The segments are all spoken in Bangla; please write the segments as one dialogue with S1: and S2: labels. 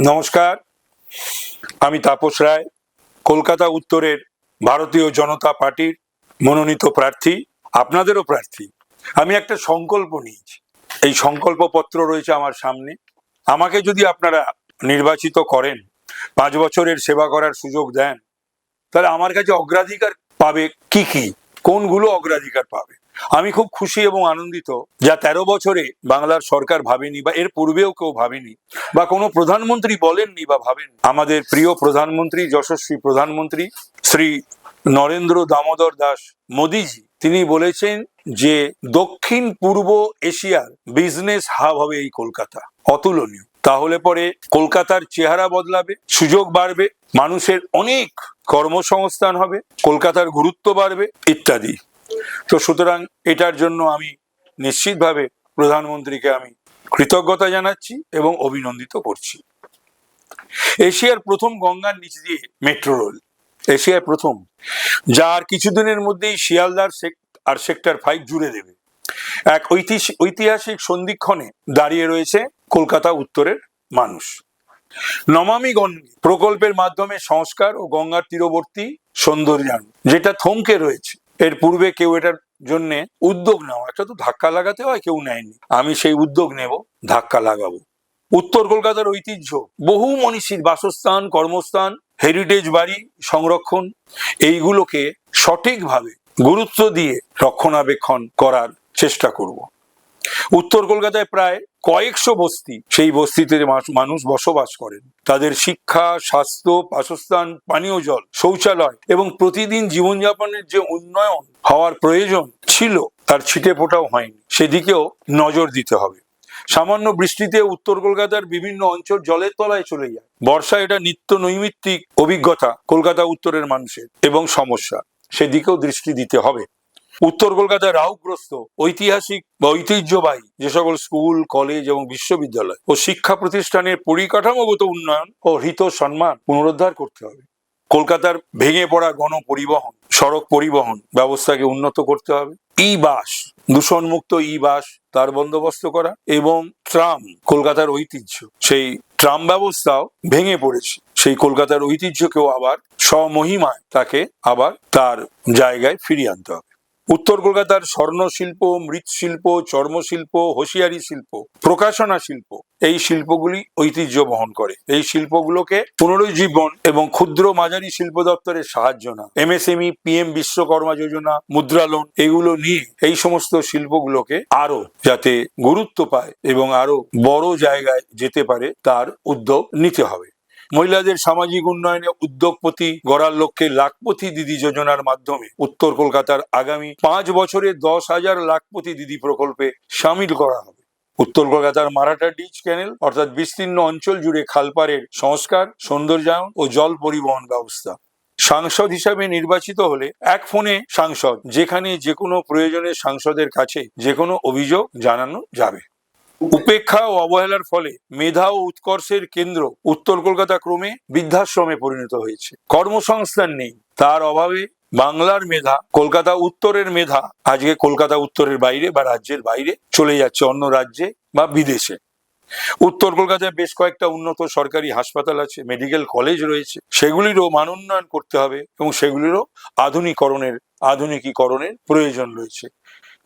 S1: নমস্কার, আমি তাপস রায়, কলকাতা উত্তরের ভারতীয় জনতা পার্টির মনোনীত প্রার্থী, আপনাদেরও প্রার্থী। আমি একটা সংকল্প নিয়েছি, এই সংকল্পপত্র রয়েছে আমার সামনে। আমাকে যদি আপনারা নির্বাচিত করেন, 5 বছরের সেবা করার সুযোগ দেন, তাহলে আমার কাছে অগ্রাধিকার পাবে কি কি, কোনগুলো অগ্রাধিকার পাবে। আমি খুব খুশি এবং আনন্দিত, যা 13 বছরে বাংলার সরকার ভাবেনি বা এর পূর্বেও কেউ ভাবেনি বা কোনো প্রধানমন্ত্রী বলেননি বা ভাবেন। আমাদের প্রিয় প্রধানমন্ত্রী, যশস্বী প্রধানমন্ত্রী শ্রী নরেন্দ্র দামোদর দাস মোদীজি, তিনি বলেছেন যে দক্ষিণ পূর্ব এশিয়ার বিজনেস হাব হবে এই কলকাতা। অতুলনীয়। তাহলে পরে কলকাতার চেহারা বদলাবে, সুযোগ বাড়বে, মানুষের অনেক কর্মসংস্থান হবে, কলকাতার গুরুত্ব বাড়বে ইত্যাদি। তো সুতরাং এটার জন্য আমি নিশ্চিতভাবে প্রধানমন্ত্রীকে আমি কৃতজ্ঞতা জানাচ্ছি এবং অভিনন্দিত করছি। এশিয়ার প্রথম গঙ্গার নিচ দিয়ে মেট্রো রেল, এশিয়ার প্রথম, যা আর কিছুদিনের মধ্যেই শিয়ালদার আর সেক্টর 5 জুড়ে দেবে। এক ঐতিহাসিক সন্ধিক্ষণে দাঁড়িয়ে রয়েছে কলকাতা উত্তরের মানুষ। নমামি গঙ্গে প্রকল্পের মাধ্যমে সংস্কার ও গঙ্গার তীরবর্তী সৌন্দর্যায়ন, যেটা থমকে রয়েছে। এর পূর্বে কেউ এটার জন্য উদ্যোগ নেওয়া, একটা তো ধাক্কা লাগাতে হয়, কেউ নেয়নি। আমি সেই উদ্যোগ নেব, ধাক্কা লাগাবো। উত্তর কলকাতার ঐতিহ্য, বহু মনীষীর বাসস্থান, কর্মস্থান, হেরিটেজ বাড়ি সংরক্ষণ, এইগুলোকে সঠিকভাবে গুরুত্ব দিয়ে রক্ষণাবেক্ষণ করার চেষ্টা করব। উত্তর কলকাতায় প্রায় কয়েকশো বস্তি, সেই বস্তিতে মানুষ বসবাস করেন। তাদের শিক্ষা, স্বাস্থ্য, বাসস্থান, পানীয় জল, শৌচালয় এবং প্রতিদিন জীবনযাপনের যে উন্নয়ন হওয়ার প্রয়োজন ছিল, তার ছিটে ফোটাও হয়নি। সেদিকেও নজর দিতে হবে। সামান্য বৃষ্টিতে উত্তর কলকাতার বিভিন্ন অঞ্চল জলের তলায় চলে যায়। বর্ষায় এটা নিত্য নৈমিত্তিক অভিজ্ঞতা কলকাতা উত্তরের মানুষের এবং সমস্যা, সেদিকেও দৃষ্টি দিতে হবে। উত্তর কলকাতার রাহুগ্রস্ত ঐতিহাসিক বা ঐতিহ্যবাহী যে সকল স্কুল, কলেজ এবং বিশ্ববিদ্যালয় ও শিক্ষা প্রতিষ্ঠানের পরিকাঠামোগত উন্নয়ন ও হৃত সম্মান পুনরুদ্ধার করতে হবে। কলকাতার ভেঙে পড়া গণপরিবহন, সড়ক পরিবহন ব্যবস্থাকে উন্নত করতে হবে। ই বাস, দূষণমুক্ত ই বাস, তার বন্দোবস্ত করা, এবং ট্রাম, কলকাতার ঐতিহ্য, সেই ট্রাম ব্যবস্থাও ভেঙে পড়েছে। সেই কলকাতার ঐতিহ্যকেও আবার স্বমহিমায় তাকে আবার তার জায়গায় ফিরিয়ে আনতে হবে। উত্তর কলকাতার স্বর্ণ শিল্প, মৃৎশিল্প, চর্মশিল্প, হোসিয়ারি শিল্প, প্রকাশনা শিল্প, এই শিল্পগুলি ঐতিহ্য বহন করে। এই শিল্পগুলোকে পুনরুজ্জীবন এবং ক্ষুদ্র মাঝারি শিল্প দপ্তরের সাহায্য না, এমএসএমই, পিএম বিশ্বকর্মা যোজনা, মুদ্রা লোন, এগুলো নিয়ে এই সমস্ত শিল্পগুলোকে আরো যাতে গুরুত্ব পায় এবং আরো বড় জায়গায় যেতে পারে, তার উদ্যোগ নিতে হবে। মহিলাদের সামাজিক উন্নয়নে উদ্যোগপতি গড়ার লক্ষ্যে লাখপতি দিদি যোজনার মাধ্যমে উত্তর কলকাতার আগামী 5 বছরে 10,000 লাখপতি দিদি প্রকল্পে সামিল করা হবে। উত্তর কলকাতার মারাঠা ডিচ ক্যানেল অর্থাৎ বিস্তীর্ণ অঞ্চল জুড়ে খালপাড়ের সংস্কার, সৌন্দর্যায়ন ও জল পরিবহন ব্যবস্থা। সাংসদ হিসাবে নির্বাচিত হলে এক ফোনে সাংসদ, যেখানে যে কোনো প্রয়োজনে সাংসদের কাছে যে কোনো অভিযোগ জানানো যাবে। উপেক্ষা ও অবহেলার ফলে মেধা ও উৎকর্ষের কেন্দ্র উত্তর কলকাতা ক্রমে বৃদ্ধাশ্রমে পরিণত হয়েছে। কর্মসংস্থান নেই, তার অভাবে বাংলার মেধা, কলকাতা উত্তরের মেধা আজকে কলকাতা উত্তরের বাইরে বা রাজ্যের বাইরে চলে যাচ্ছে, অন্য রাজ্যে বা বিদেশে। উত্তর কলকাতায় বেশ কয়েকটা উন্নত সরকারি হাসপাতাল আছে, মেডিকেল কলেজ রয়েছে, সেগুলিরও মান উন্নয়ন করতে হবে এবং সেগুলিরও আধুনিকীকরণের প্রয়োজন রয়েছে।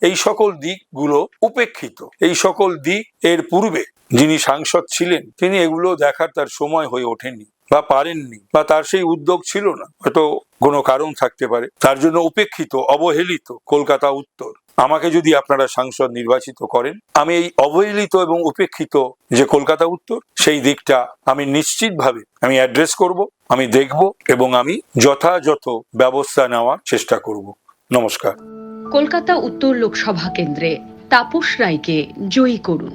S1: এই সকল দিকগুলো উপেক্ষিত। এই সকল দিক এর পূর্বে যিনি সাংসদ ছিলেন, তিনি এগুলো দেখার তার সময় হয়ে ওঠেনি বা পারেননি, বা তার সেই উদ্যোগ ছিল না, হয়তো কোনো কারণ থাকতে পারে, তার জন্য উপেক্ষিত, অবহেলিত কলকাতা উত্তর। আমাকে যদি আপনারা সাংসদ নির্বাচিত করেন, আমি এই অবহেলিত এবং উপেক্ষিত যে কলকাতা উত্তর, সেই দিকটা আমি নিশ্চিতভাবে আমি অ্যাড্রেস করব, আমি দেখব এবং আমি যথাযথ ব্যবস্থা নেওয়ার চেষ্টা করব। নমস্কার।
S2: কলকাতা উত্তর লোকসভা কেন্দ্রে তাপস রায়কে জয়ী করুন।